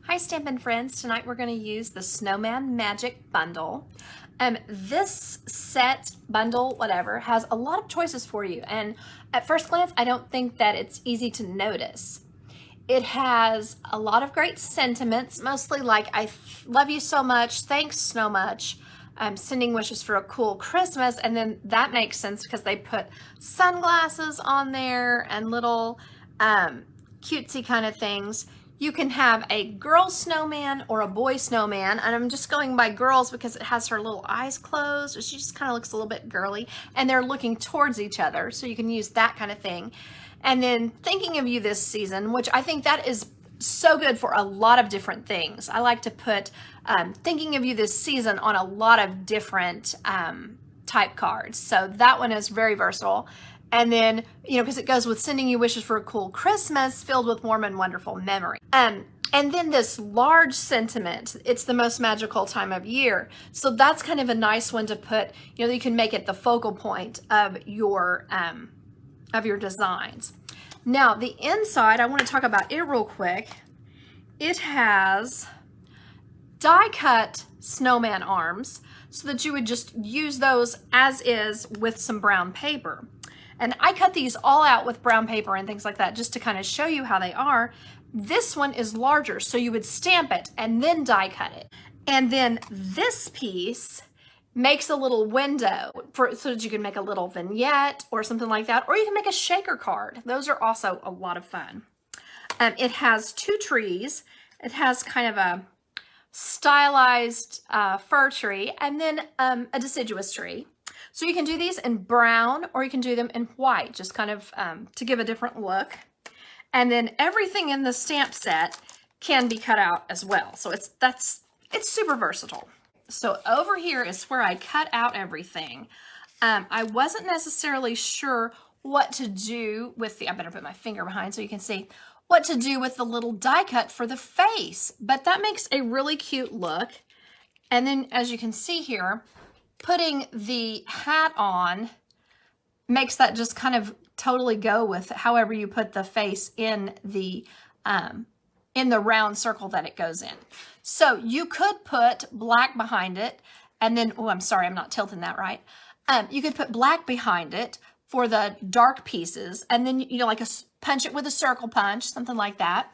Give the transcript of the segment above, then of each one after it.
Hi Stampin' friends, tonight we're going to use the Snowman Magic Bundle. This set, bundle, whatever, has a lot of choices for you, and at first glance I don't think that it's easy to notice. It has a lot of great sentiments, mostly like I love you so much, thanks so much, sending wishes for a cool Christmas, and then that makes sense because they put sunglasses on there and little cutesy kind of things. You can have a girl snowman or a boy snowman, and I'm just going by girls because it has her little eyes closed. She just kind of looks a little bit girly, and they're looking towards each other, so you can use that kind of thing. And then thinking of you this season, which I think that is so good for a lot of different things. I like to put thinking of you this season on a lot of different type cards. So that one is very versatile. And then, you know, because it goes with sending you wishes for a cool Christmas filled with warm and wonderful memory. And then this large sentiment, it's the most magical time of year. So that's kind of a nice one to put, you know, you can make it the focal point of your designs. Now, the inside, I want to talk about it real quick. It has die-cut snowman arms so that you would just use those as is with some brown paper. And I cut these all out with brown paper and things like that just to kind of show you how they are. This one is larger, so you would stamp it and then die cut it. And then this piece makes a little window so that you can make a little vignette or something like that, or you can make a shaker card. Those are also a lot of fun. It has two trees. It has kind of a stylized fir tree and then a deciduous tree. So you can do these in brown or you can do them in white, just kind of to give a different look. And then everything in the stamp set can be cut out as well. So it's super versatile. So over here is where I cut out everything. I wasn't necessarily sure what to do with I better put my finger behind so you can see what to do with the little die cut for the face, but that makes a really cute look. And then as you can see here, putting the hat on makes that just kind of totally go with however you put the face in the round circle that it goes in. So you could put black behind it and then, oh, I'm sorry, I'm not tilting that right. You could put black behind it for the dark pieces and then, you know, like punch it with a circle punch, something like that.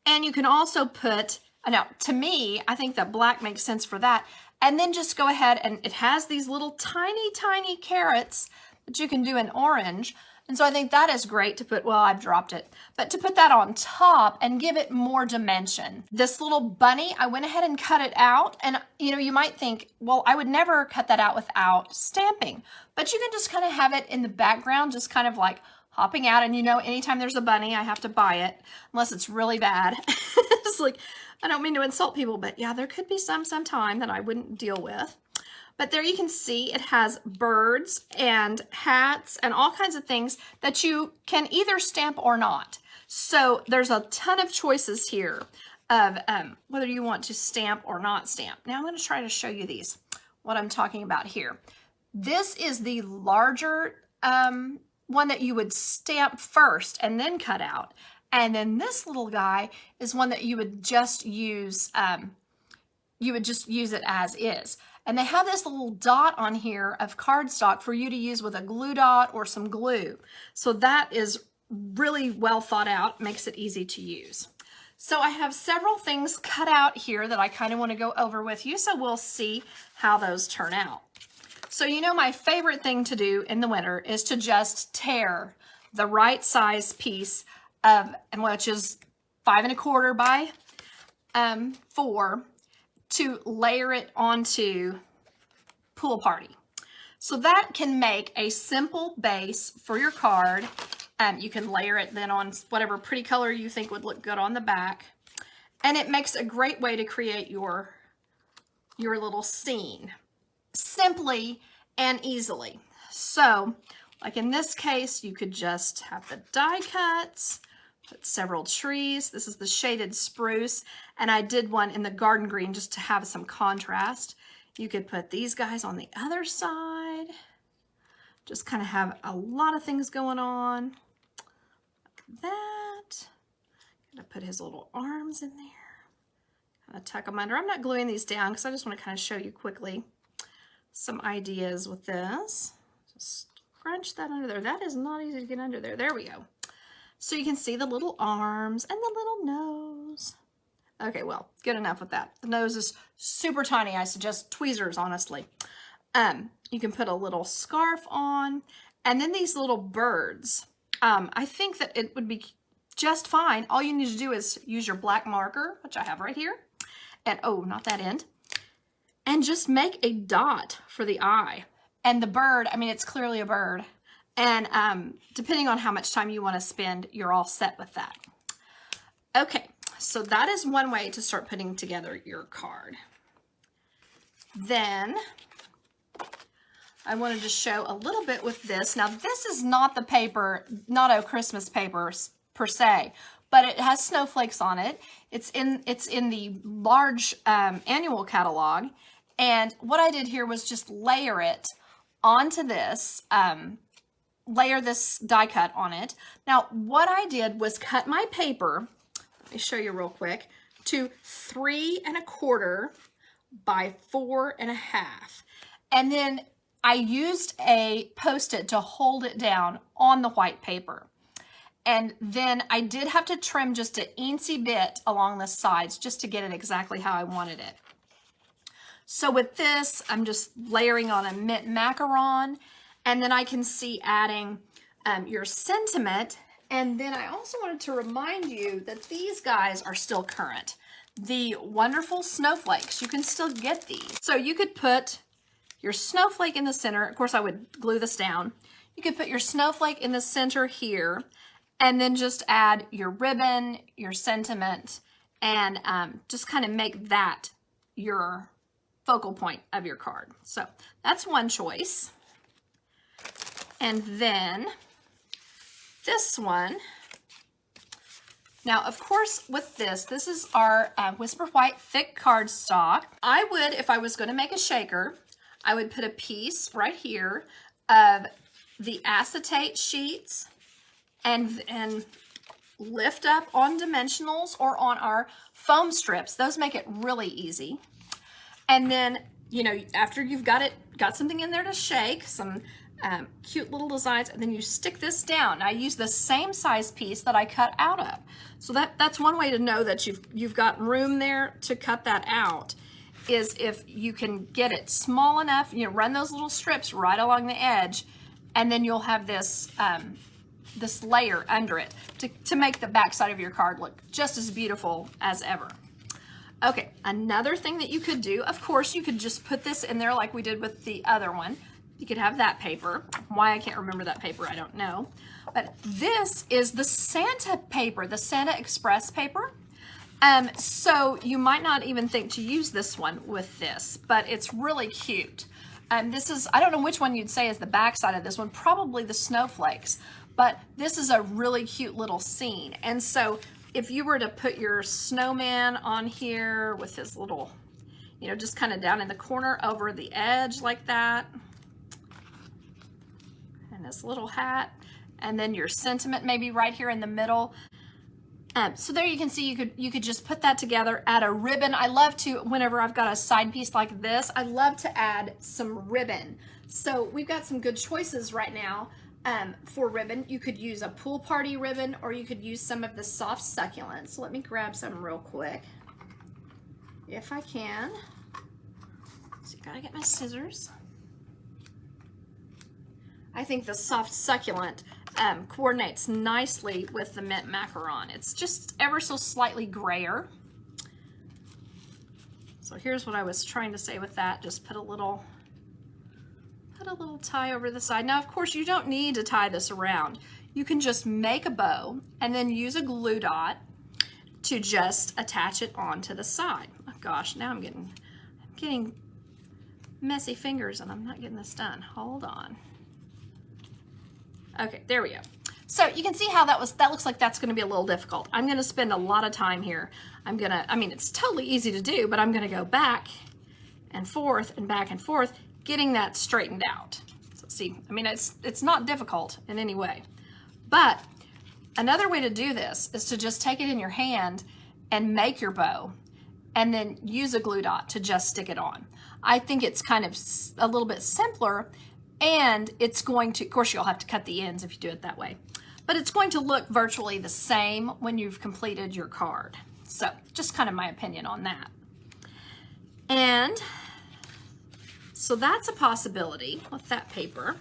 And you can also put, now to me, I think that black makes sense for that. And then just go ahead and it has these little tiny, tiny carrots that you can do in orange. And so I think that is great to put, well, I've dropped it, but to put that on top and give it more dimension. This little bunny, I went ahead and cut it out. And, you know, you might think, well, I would never cut that out without stamping, but you can just kind of have it in the background, just kind of like hopping out. And, you know, anytime there's a bunny, I have to buy it unless it's really bad. It's like, I don't mean to insult people, but yeah, there could be sometime that I wouldn't deal with. But there you can see it has birds and hats and all kinds of things that you can either stamp or not. So there's a ton of choices here of whether you want to stamp or not stamp. Now I'm going to try to show you what I'm talking about here. This is the larger one that you would stamp first and then cut out. And then this little guy is one that you would just use, it as is. And they have this little dot on here of cardstock for you to use with a glue dot or some glue. So that is really well thought out, makes it easy to use. So I have several things cut out here that I kind of want to go over with you, so we'll see how those turn out. So you know my favorite thing to do in the winter is to just tear the right size piece which is 5 1/4 by 4 to layer it onto Pool Party. So that can make a simple base for your card. You can layer it then on whatever pretty color you think would look good on the back. And it makes a great way to create your little scene simply and easily. So like in this case, you could just have the die cuts, put several trees. This is the shaded spruce, and I did one in the garden green just to have some contrast. You could put these guys on the other side. Just kind of have a lot of things going on. Like that. Gonna put his little arms in there. kind of tuck them under. I'm not gluing these down because I just want to kind of show you quickly some ideas with this. Just scrunch that under there. That is not easy to get under there. There we go. So you can see the little arms and the little nose. Okay, well, good enough with that. The nose is super tiny. I suggest tweezers, honestly. You can put a little scarf on, and then these little birds. I think that it would be just fine. All you need to do is use your black marker, which I have right here, and oh, not that end, and just make a dot for the eye. And the bird, I mean, it's clearly a bird. And depending on how much time you want to spend, you're all set with that. Okay, so that is one way to start putting together your card. Then I wanted to show a little bit with this. Now, this is not the paper, not a Christmas paper per se, but it has snowflakes on it. It's in the large annual catalog. And what I did here was just layer it onto this, layer this die cut on it. Now, what I did was cut my paper, let me show you real quick, to 3 1/4 by 4 1/2. And then I used a Post-it to hold it down on the white paper. And then I did have to trim just an eensy bit along the sides just to get it exactly how I wanted it. So with this, I'm just layering on a mint macaron, and then I can see adding your sentiment. And then I also wanted to remind you that these guys are still current. The wonderful snowflakes, you can still get these. So you could put your snowflake in the center. Of course, I would glue this down. You could put your snowflake in the center here, and then just add your ribbon, your sentiment, and just kind of make that your focal point of your card. So that's one choice. And then this one. Now, of course, with this is our Whisper White thick cardstock. I would, if I was going to make a shaker, I would put a piece right here of the acetate sheets and lift up on dimensionals or on our foam strips. Those make it really easy. And then, you know, after you've got something in there to shake, some cute little designs, and then you stick this down. I use the same size piece that I cut out of. So that's one way to know that you've got room there to cut that out, is if you can get it small enough, you know, run those little strips right along the edge, and then you'll have this this layer under it to make the back side of your card look just as beautiful as ever. Okay, another thing that you could do, of course, you could just put this in there like we did with the other one. You could have that paper. Why I can't remember that paper, I don't know. But this is the Santa paper, the Santa Express paper. So you might not even think to use this one with this, but it's really cute. This is, I don't know which one you'd say is the back side of this one, probably the snowflakes, but this is a really cute little scene. And so if you were to put your snowman on here with his little, you know, just kind of down in the corner over the edge like that, and this little hat, and then your sentiment maybe right here in the middle. So there you can see you could just put that together, add a ribbon. I love to, whenever I've got a side piece like this, I love to add some ribbon. So we've got some good choices right now for ribbon. You could use a pool party ribbon, or you could use some of the soft succulents. So let me grab some real quick, if I can. So you gotta get my scissors. I think the soft succulent coordinates nicely with the mint macaron. It's just ever so slightly grayer. So here's what I was trying to say with that. Just put a little tie over the side. Now, of course, you don't need to tie this around. You can just make a bow and then use a glue dot to just attach it onto the side. Oh gosh, now I'm getting messy fingers and I'm not getting this done. Hold on. Okay, there we go. So you can see how that looks like that's gonna be a little difficult. I'm gonna spend a lot of time here. I mean, it's totally easy to do, but I'm gonna go back and forth and back and forth, getting that straightened out. So see, I mean, it's not difficult in any way. But another way to do this is to just take it in your hand and make your bow. and then use a glue dot to just stick it on. I think it's kind of a little bit simpler, and it's going to, of course you'll have to cut the ends if you do it that way, but it's going to look virtually the same when you've completed your card. So just kind of my opinion on that. And so that's a possibility with that paper,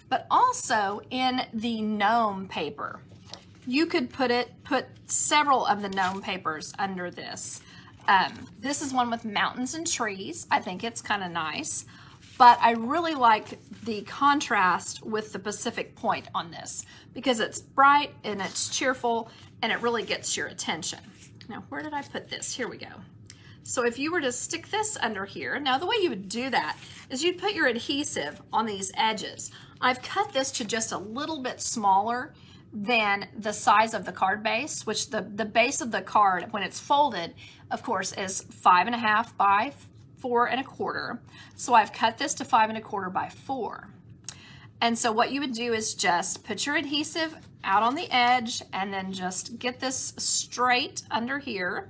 but also in the gnome paper, you could put several of the gnome papers under this. This is one with mountains and trees. I think it's kind of nice, but I really like the contrast with the Pacific Point on this because it's bright and it's cheerful and it really gets your attention. Now, where did I put this? Here we go. So if you were to stick this under here, now the way you would do that is you'd put your adhesive on these edges. I've cut this to just a little bit smaller than the size of the card base, which the base of the card, when it's folded, of course, is 5.5 by 4.25. So I've cut this to 5.25 by 4. And so what you would do is just put your adhesive out on the edge and then just get this straight under here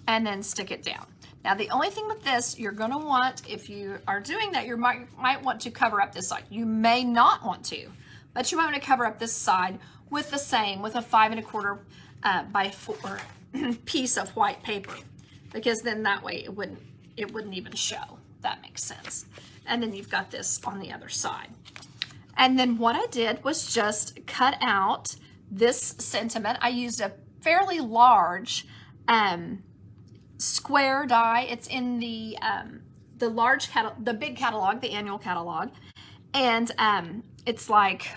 and then stick it down. Now the only thing with this, you're gonna want, if you are doing that, you might want to cover up this side. You may not want to, but you might want to cover up this side with the same, with a 5.25 by 4 piece of white paper, because then that way it wouldn't even show. That makes sense. And then you've got this on the other side. And then what I did was just cut out this sentiment. I used a fairly large square die. It's in the big catalog, the annual catalog, and it's like,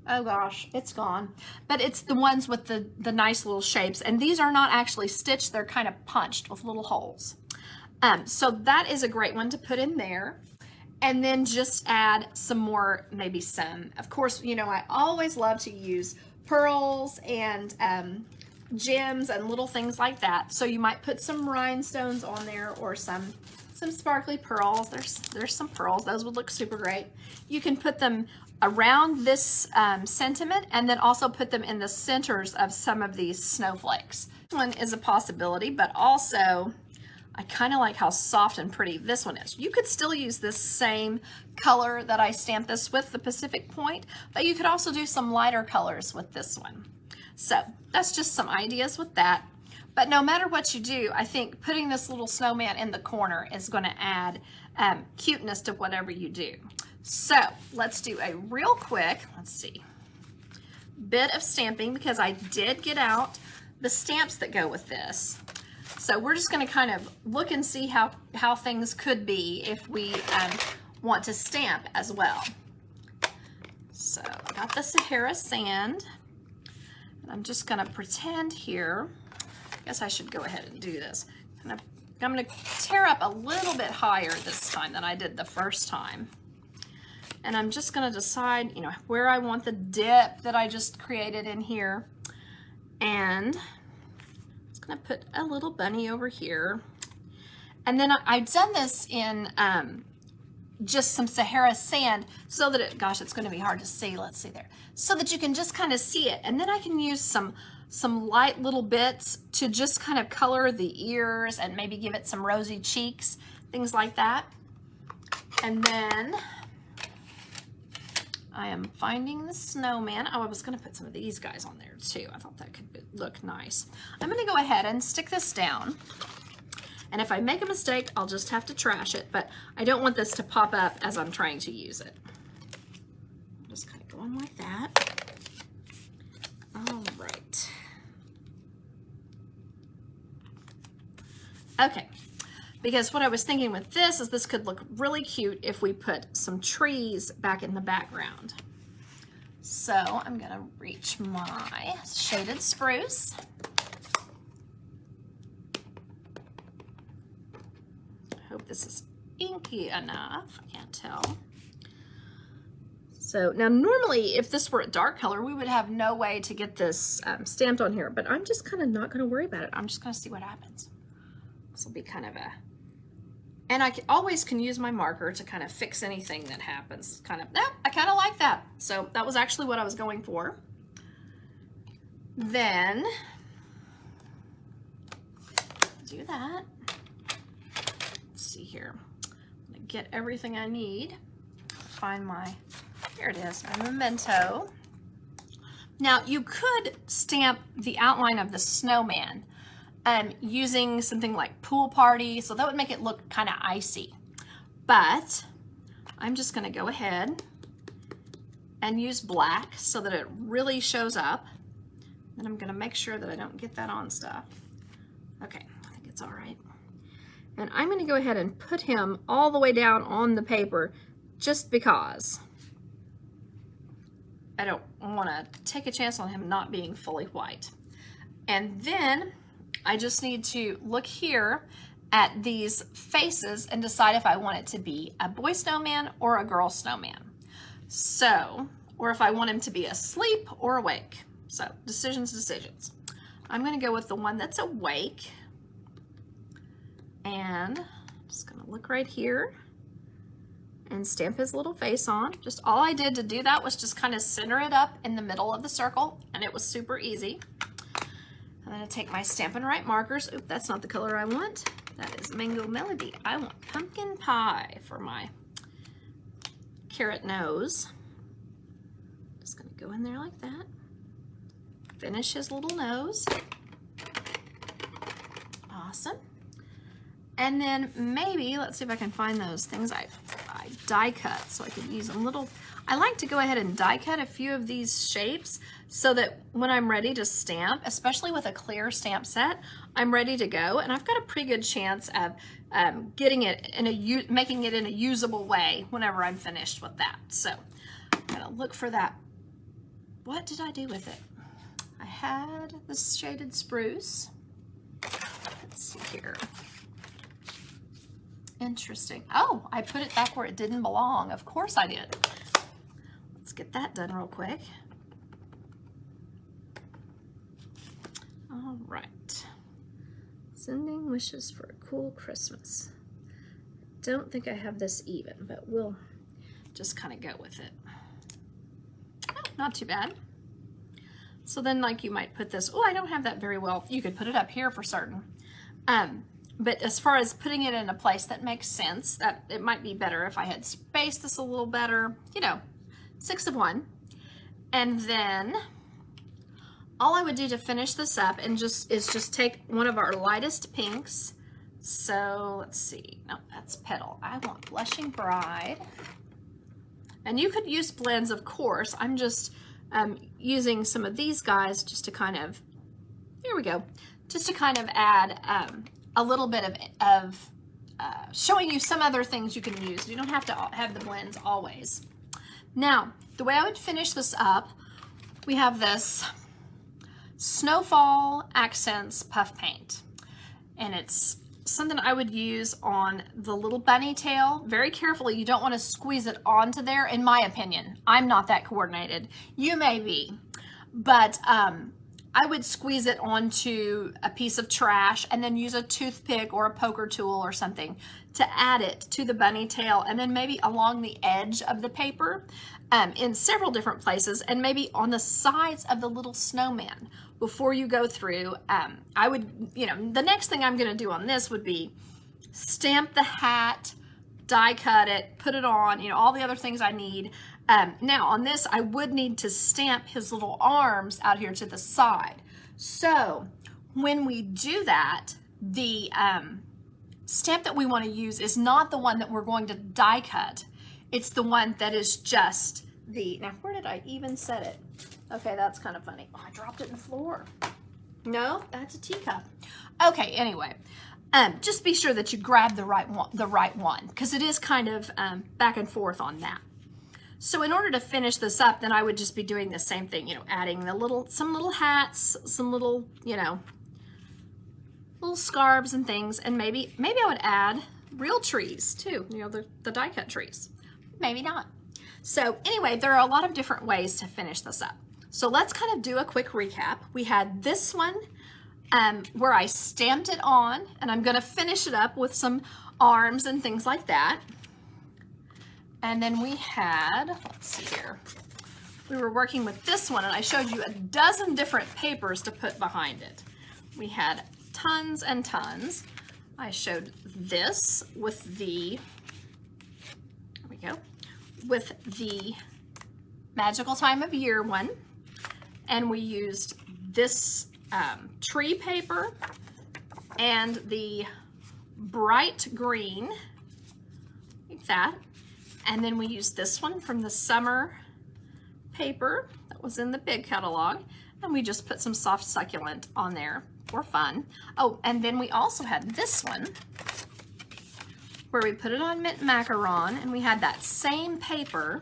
oh gosh, it's gone, but it's the ones with the nice little shapes, and these are not actually stitched, they're kind of punched with little holes. So that is a great one to put in there. And then just add some more, maybe some, of course, you know, I always love to use pearls and gems and little things like that. So you might put some rhinestones on there or some sparkly pearls. There's some pearls. Those would look super great. You can put them around this sentiment and then also put them in the centers of some of these snowflakes. This one is a possibility, but also I kind of like how soft and pretty this one is. You could still use this same color that I stamped this with, the Pacific Point, but you could also do some lighter colors with this one. So that's just some ideas with that. But no matter what you do, I think putting this little snowman in the corner is going to add cuteness to whatever you do. So let's do a real quick, let's see, bit of stamping, because I did get out the stamps that go with this. So we're just going to kind of look and see how things could be if we want to stamp as well. So I got the Sahara sand, and I'm just going to pretend here. I guess I should go ahead and do this. I'm going to tear up a little bit higher this time than I did the first time. And I'm just going to decide, you know, where I want the dip that I just created in here. And I'm going to put a little bunny over here. And then I've done this in just some Sahara sand so that it's going to be hard to see. Let's see there. So that you can just kind of see it. And then I can use some light little bits to just kind of color the ears and maybe give it some rosy cheeks, things like that. And then I am finding the snowman. Oh, I was going to put some of these guys on there too. I thought that could look nice. I'm going to go ahead and stick this down. And if I make a mistake, I'll just have to trash it. But I don't want this to pop up as I'm trying to use it. Just kind of go on like that. All right. Okay. Because what I was thinking with this is this could look really cute if we put some trees back in the background. So I'm going to reach my shaded spruce. I hope this is inky enough. I can't tell. So now normally if this were a dark color, we would have no way to get this stamped on here, but I'm just kind of not going to worry about it. I'm just going to see what happens. This will be kind of a... And I always can use my marker to kind of fix anything that happens. I kind of like that. So that was actually what I was going for. Then do that. Let's see here. I'm gonna get everything I need. Find my, here it is, my memento. Now you could stamp the outline of the snowman using something like Pool Party, so that would make it look kind of icy. But I'm just gonna go ahead and use black so that it really shows up. Then I'm gonna make sure that I don't get that on stuff. Okay, I think it's all right. And I'm gonna go ahead and put him all the way down on the paper just because I don't wanna take a chance on him not being fully white. And then I just need to look here at these faces and decide if I want it to be a boy snowman or a girl snowman. So, or if I want him to be asleep or awake. So, decisions. I'm gonna go with the one that's awake. And I'm just gonna look right here and stamp his little face on. Just all I did to do that was just kind of center it up in the middle of the circle, and it was super easy. I'm gonna take my Stampin' Right markers. Oop, that's not the color I want. That is Mango Melody. I want pumpkin pie for my carrot nose. Just gonna go in there like that. Finish his little nose. Awesome. And then maybe, let's see if I can find those things I die cut so I could use a little. I like to go ahead and die cut a few of these shapes so that when I'm ready to stamp, especially with a clear stamp set, I'm ready to go, and I've got a pretty good chance of getting it in making it in a usable way whenever I'm finished with that. So I'm gonna look for that. What did I do with it? I had this shaded spruce. Let's see here. Interesting. Oh, I put it back where it didn't belong. Of course I did. Let's get that done real quick. All right. Sending wishes for a cool Christmas. Don't think I have this even, but we'll just kind of go with it. Oh, not too bad. So then, like, you might put this, oh, I don't have that very well. You could put it up here for certain. But as far as putting it in a place that makes sense, that it might be better if I had spaced this a little better, you know, 6 of 1. And then all I would do to finish this up and is just take one of our lightest pinks. So let's see, no, that's Petal. I want Blushing Bride. And you could use blends, of course. I'm just using some of these guys just to kind of, here we go, just to kind of add a little bit of showing you some other things you can use. You don't have to have the blends always. Now, the way I would finish this up, we have this Snowfall Accents puff paint. And it's something I would use on the little bunny tail. Very carefully, you don't want to squeeze it onto there, in my opinion. I'm not that coordinated. You may be. But I would squeeze it onto a piece of trash and then use a toothpick or a poker tool or something to add it to the bunny tail, and then maybe along the edge of the paper in several different places, and maybe on the sides of the little snowman before you go through. I would, you know, the next thing I'm going to do on this would be stamp the hat, die cut it, put it on, you know, all the other things I need. Now on this, I would need to stamp his little arms out here to the side. So when we do that, the stamp that we want to use is not the one that we're going to die cut. It's the one that is just the, now where did I even set it? Okay, that's kind of funny. Oh, I dropped it in the floor. No, that's a teacup. Okay, anyway, just be sure that you grab the right one, because it is kind of back and forth on that. So in order to finish this up, then I would just be doing the same thing, you know, adding some little hats, some little, you know, little scarves and things, and maybe I would add real trees too, you know, the die cut trees. Maybe not. So anyway, there are a lot of different ways to finish this up. So let's kind of do a quick recap. We had this one where I stamped it on, and I'm going to finish it up with some arms and things like that. And then we had, let's see here, we were working with this one, and I showed you a dozen different papers to put behind it. We had tons and tons. I showed this with the, there we go, with the Magical Time of Year one. And we used this tree paper and the bright green, like that. And then we used this one from the summer paper that was in the big catalog. And we just put some soft succulent on there for fun. Oh, and then we also had this one where we put it on mint macaron, and we had that same paper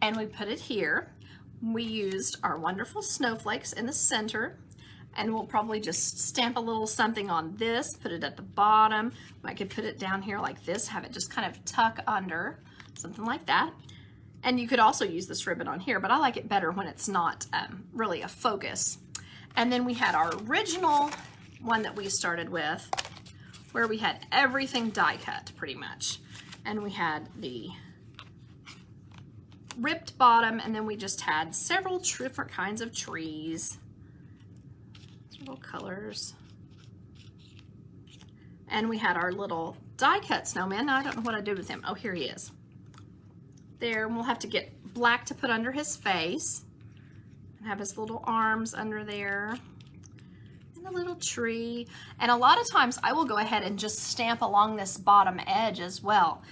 and we put it here. We used our wonderful snowflakes in the center, and we'll probably just stamp a little something on this, put it at the bottom. I could put it down here like this, have it just kind of tuck under, something like that. And you could also use this ribbon on here, but I like it better when it's not really a focus. And then we had our original one that we started with, where we had everything die cut pretty much. And we had the ripped bottom, and then we just had several different kinds of trees, several colors. And we had our little die cut snowman. Now I don't know what I did with him. Oh, here he is. There, and we'll have to get black to put under his face and have his little arms under there and a little tree. And a lot of times I will go ahead and just stamp along this bottom edge as well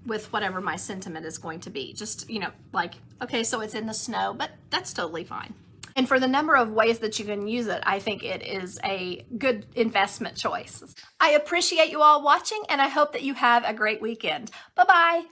with whatever my sentiment is going to be. Just, you know, like, okay, so it's in the snow, but that's totally fine. And for the number of ways that you can use it, I think it is a good investment choice. I appreciate you all watching, and I hope that you have a great weekend. Bye-bye.